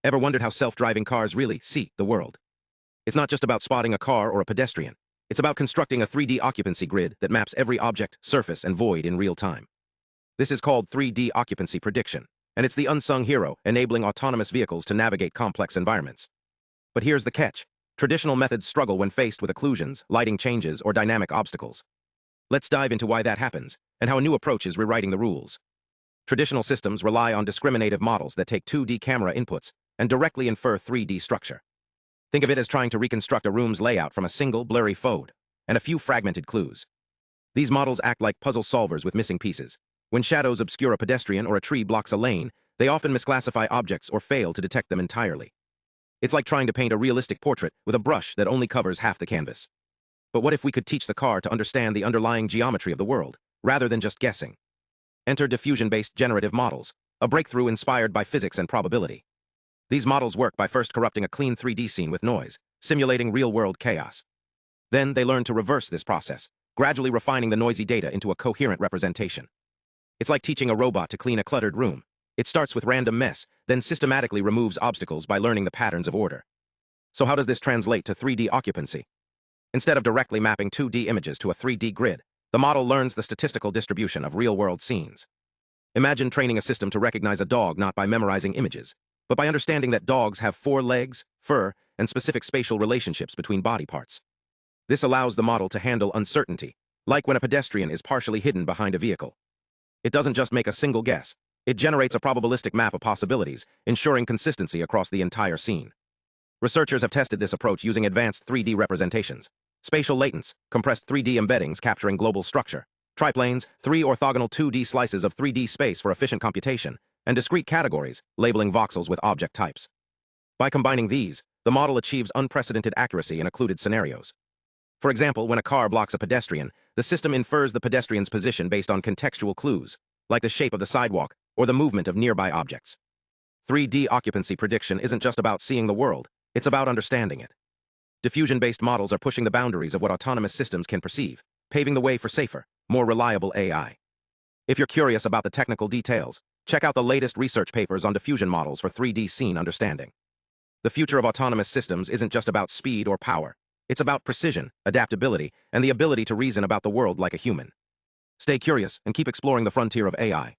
Ever wondered how self-driving cars really see the world? It's not just about spotting a car or a pedestrian. It's about constructing a 3D occupancy grid that maps every object, surface, and void in real time. This is called 3D occupancy prediction, and it's the unsung hero enabling autonomous vehicles to navigate complex environments. But here's the catch. Traditional methods struggle when faced with occlusions, lighting changes, or dynamic obstacles. Let's dive into why that happens, and how a new approach is rewriting the rules. Traditional systems rely on discriminative models that take 2D camera inputs and directly infer 3D structure. Think of it as trying to reconstruct a room's layout from a single blurry photo and a few fragmented clues. These models act like puzzle solvers with missing pieces. When shadows obscure a pedestrian or a tree blocks a lane, they often misclassify objects or fail to detect them entirely. It's like trying to paint a realistic portrait with a brush that only covers half the canvas. But what if we could teach the car to understand the underlying geometry of the world, rather than just guessing? Enter diffusion-based generative models, a breakthrough inspired by physics and probability. These models work by first corrupting a clean 3D scene with noise, simulating real-world chaos. Then they learn to reverse this process, gradually refining the noisy data into a coherent representation. It's like teaching a robot to clean a cluttered room. It starts with random mess, then systematically removes obstacles by learning the patterns of order. So how does this translate to 3D occupancy? Instead of directly mapping 2D images to a 3D grid, the model learns the statistical distribution of real-world scenes. Imagine training a system to recognize a dog not by memorizing images, but by understanding that dogs have 4 legs, fur, and specific spatial relationships between body parts. This allows the model to handle uncertainty, like when a pedestrian is partially hidden behind a vehicle. It doesn't just make a single guess. It generates a probabilistic map of possibilities, ensuring consistency across the entire scene. Researchers have tested this approach using advanced 3D representations, spatial latents, compressed 3D embeddings capturing global structure, triplanes, 3 orthogonal 2D slices of 3D space for efficient computation, and discrete categories, labeling voxels with object types. By combining these, the model achieves unprecedented accuracy in occluded scenarios. For example, when a car blocks a pedestrian, the system infers the pedestrian's position based on contextual clues, like the shape of the sidewalk or the movement of nearby objects. 3D occupancy prediction isn't just about seeing the world, it's about understanding it. Diffusion-based models are pushing the boundaries of what autonomous systems can perceive, paving the way for safer, more reliable AI. If you're curious about the technical details, check out the latest research papers on diffusion models for 3D scene understanding. The future of autonomous systems isn't just about speed or power. It's about precision, adaptability, and the ability to reason about the world like a human. Stay curious and keep exploring the frontier of AI.